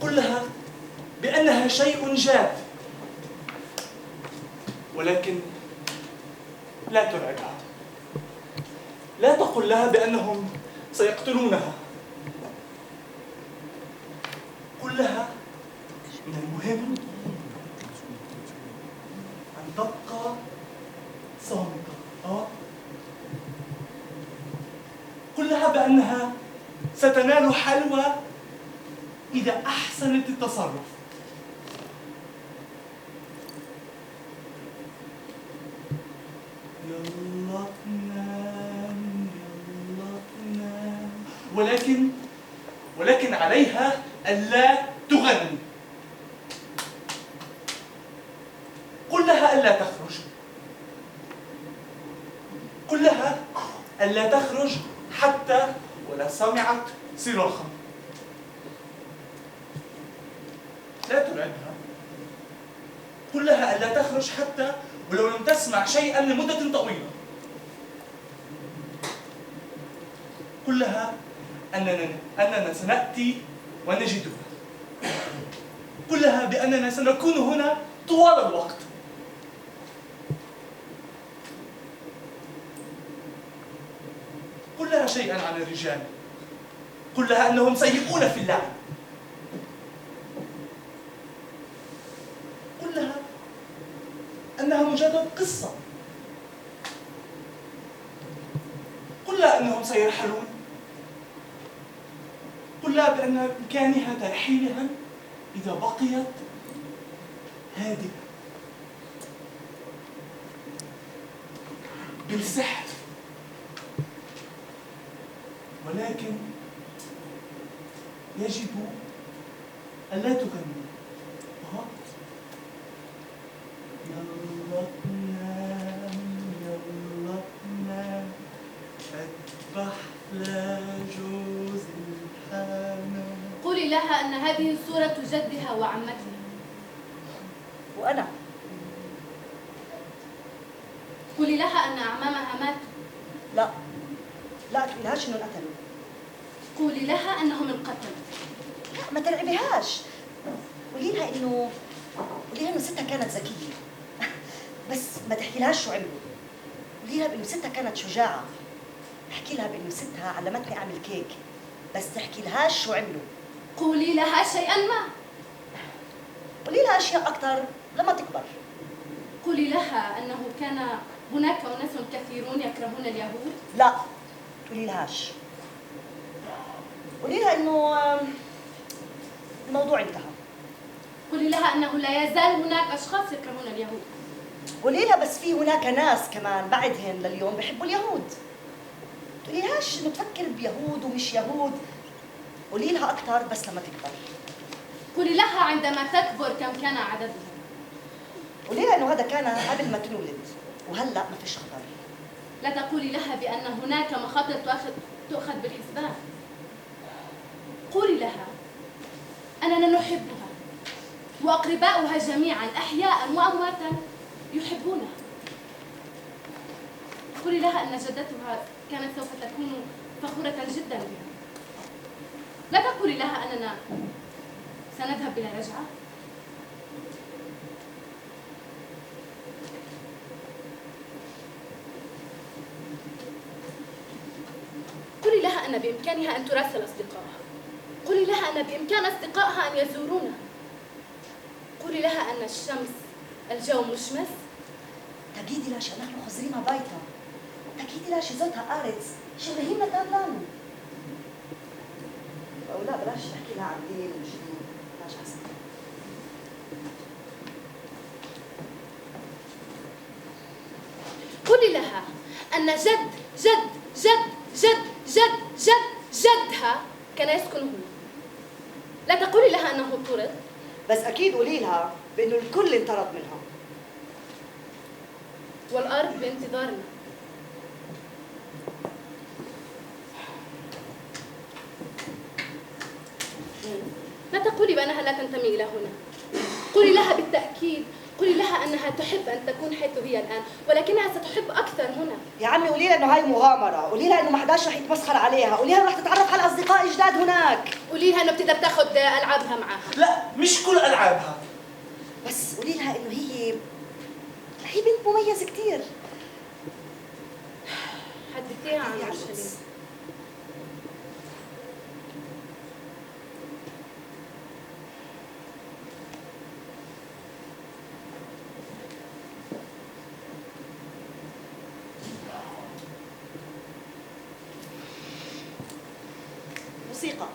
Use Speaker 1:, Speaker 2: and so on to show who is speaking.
Speaker 1: قل لها بأنها شيء جاد، ولكن لا ترعبها. لا تقل لها بأنهم سيقتلونها. قل لها من المهم أن تبقى صامتة. قل لها بأنها ستنال حلوى إذا أحسنت التصرف. يلا تنام، يلا تنام، ولكن عليها ألا تغني. قل لها ألا تخرج. قل لها ألا تخرج حتى ولا سمعت صراخا. لا ترعبها. قل لها ألا تخرج حتى ولو لم تسمع شيئا لمدة طويلة. قل لها أننا سنأتي ونجدها. قل لها بأننا سنكون هنا طوال الوقت. قل لها شيئا عن الرجال. قل لها أنهم سيئون في اللعب. قل لها أنها مجرد قصة. قل لها أنهم سيرحلون. قل لها بأن بإمكانها ترحيلهم إذا بقيت هادئة. بالسحر، ولكن يجب ألا تغني. يلا تنام، يلا تنام، أذبح لجوز الحمام.
Speaker 2: قولي لها أن هذه صورة جدها وعمتها.
Speaker 3: وأنا
Speaker 2: قولي لها أن أعمامها ماتوا.
Speaker 3: لا تقولهاش إنهم قتلوا.
Speaker 2: قولي لها أنهم انقتلوا.
Speaker 3: لا، ما ترعبيهاش. قولي لها إنه ستها كانت ذكية. بس ما تحكي لهاش شو عملوا. قولي لها بإنه ستها كانت شجاعة. احكي لها بإنه ستها علمتني أعمل كيك، بس تحكي لهاش شو عملوا.
Speaker 2: قولي لها شيئا ما.
Speaker 3: قولي لها أشياء أكثر لما تكبر.
Speaker 2: قولي لها أنه كان هناك أناس كثيرون يكرهون اليهود.
Speaker 3: لا، قولي لهاش. قولي لها إنه الموضوع انتهى.
Speaker 2: قولي لها أنه لا يزال هناك أشخاص يكرهون اليهود.
Speaker 3: قولي لها بس في هناك ناس كمان بعدهن لليوم بيحبوا اليهود. تقولي لهاش إنه تفكر بيهود ومش يهود. قولي لها أكثر بس لما تكبر.
Speaker 2: قولي لها عندما تكبر كم كان عددهم.
Speaker 3: قولي لها إنه هذا كان قبل ما تنولد وهلأ ما فيش خطر.
Speaker 2: لا تقولي لها بأن هناك مخاطر تؤخذ بالحسبان. قولي لها أننا نحبها وأقرباؤها جميعا أحياء وأمواتا يحبونها. قولي لها أن جدتها كانت سوف تكون فخورة جدا بها. لا تقولي لها أننا سنذهب بلا رجعة. قولي لها أن بإمكانها أن تراسل أصدقائها. قولي لها أن بإمكان أصدقائها أن يزورونها. قولي لها أن الشمس الجو مشمس.
Speaker 3: تأكيدي لها شأنها خزري ما بايتا. تأكيدي لها شزوتها قارتس شغلهين تانلانو. أو لا بلاش نحكي لها عن دين وجديد. بلاش أحسن.
Speaker 2: قولي لها أن جد جد جد جد جد جد جدها كان يسكن هنا. لا تقولي لها أنه طرد.
Speaker 3: بس أكيد قولي لها بإنه الكل انطرد منها.
Speaker 2: والأرض بانتظارنا. لا تقولي بأنها لا تنتمي إلى هنا. قولي لها بالتأكيد قولي لها أنها تحب أن تكون حيث هي الآن، ولكنها ستحب أكثر هنا.
Speaker 3: يا عمي قولي لها انه هاي مغامره، قولي لها انه ما حداش رح يتمسخر عليها، قولي لها رح تتعرف على اصدقاء جداد هناك.
Speaker 2: قولي لها أنه بتقدر تاخذ ألعابها معها.
Speaker 1: لا مش كل ألعابها.
Speaker 3: بس قولي لها انه هي بنت مميزه كثير.
Speaker 2: حدثيها عن أورشليم.
Speaker 3: موسيقى.